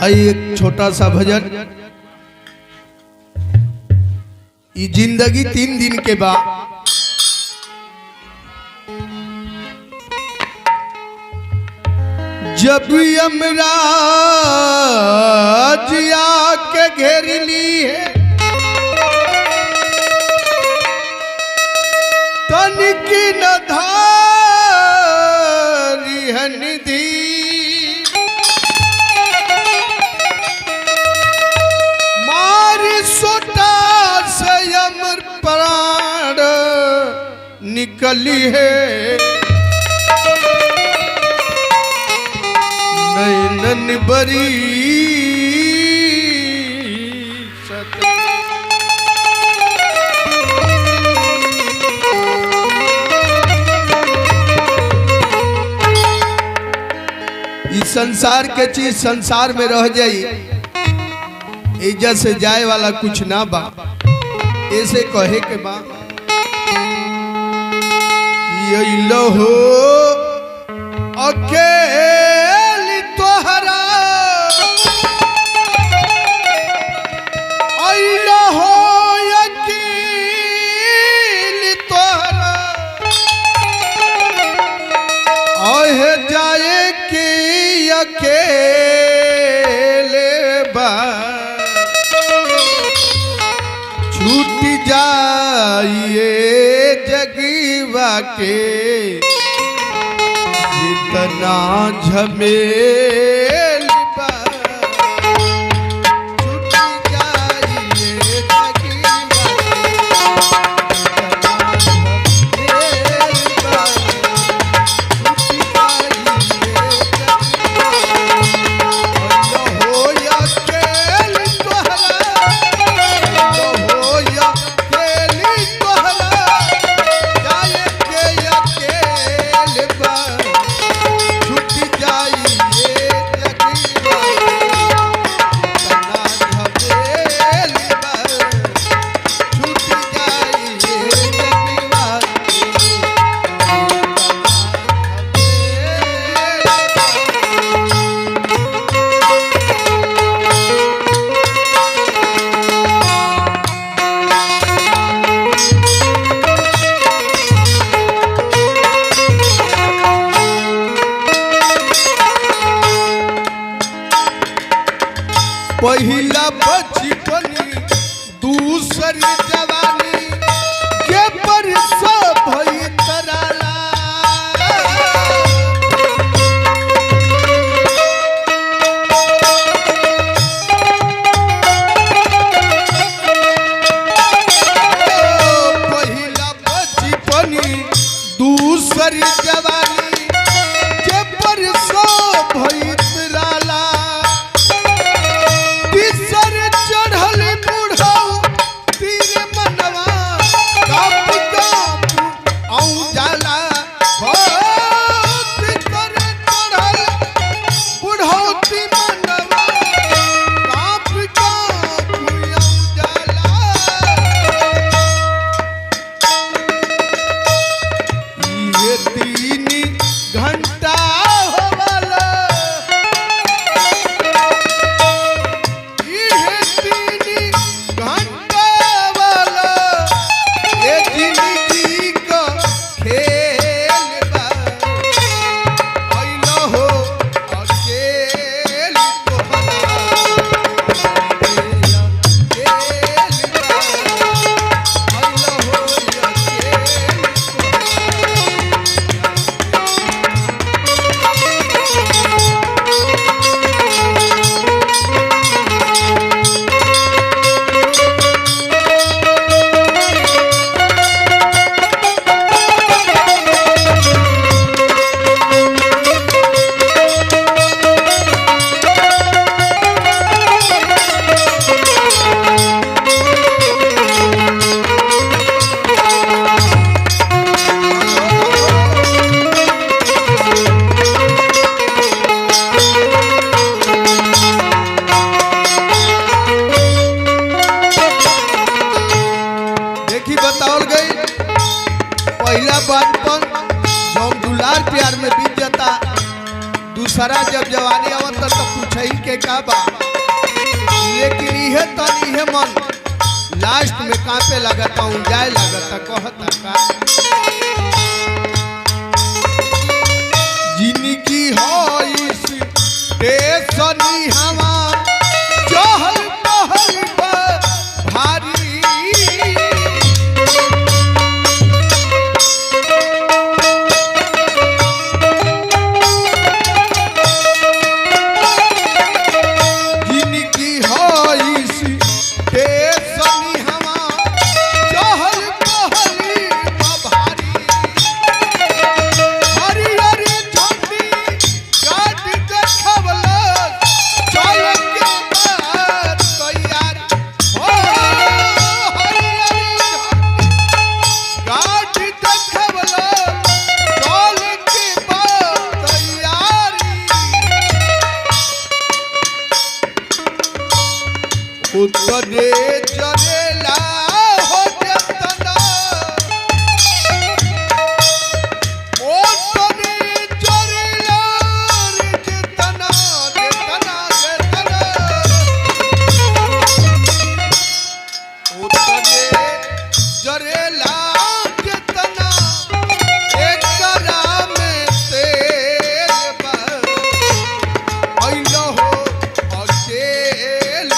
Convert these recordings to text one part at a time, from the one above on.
एक छोटा सा भजन। ये जिंदगी 3 दिन के बाद जब यमराज आके घेर ली है तनिकी न धारी है निधि मारी सोटा से अमर प्राण निकली है नैनन बरी इस संसार के चीज संसार में रह जाई इज्जत से जाए वाला कुछ ना बा। ऐसे कहे के बा लो हो अकेली तोहरा अइलो हो अकेली तोहरा ओहे जाए के अकेले बा छूट जाइए जगीवा के जितना झमेल बा छूट जाइए जगीवा के जितना पहिला बचपनी दूसरी जवानी के परस भई तराला पहिला बचपनी दूसरी जवानी के परस भई तराला चढ़ल बुढ़ाऊ तीर मनवा काप काप आऊं जाला चढ़ल बुढ़ाऊ तीर मनवा काप काप आऊं जाला ये 3 घंटा होवाला दूसरा जब जवानी आवत तो पूछई के का बा, लेकिन इहे तन इहे मन लास्ट में कांपे लगता हूँ, जाए लगता कहता का जिनकी हो इस टेसनी हवा चहल पहल भारी उतरे चरेला हो जतना, उतरे चरेला जतना जतना जतना, उतरे चरेला जतना एकरा में तेल बा आइलो हो अकेल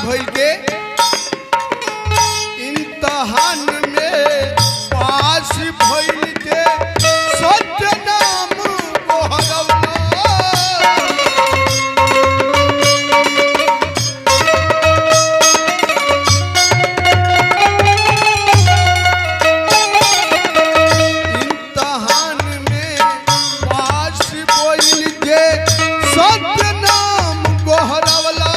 भइल के इम्तहान में पास भइल के सत्य नाम गोहरवला इम्तहान में पास भइल के सत्य नाम गोहरवला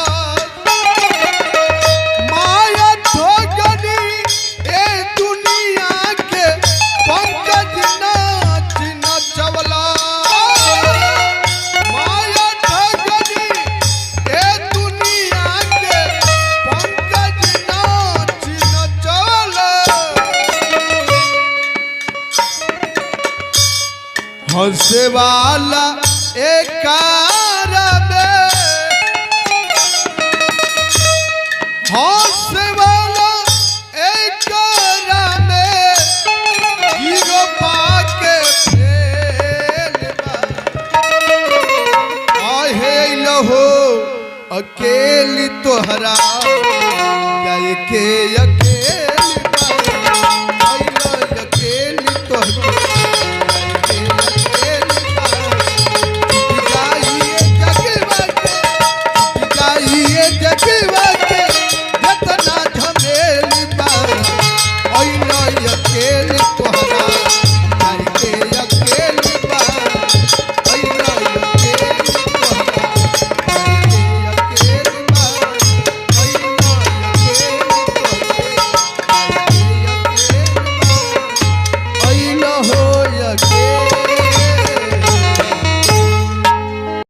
हंसे वाला एक हंसे वाला एक हीरो पाके आहे लहो अकेली तोहरा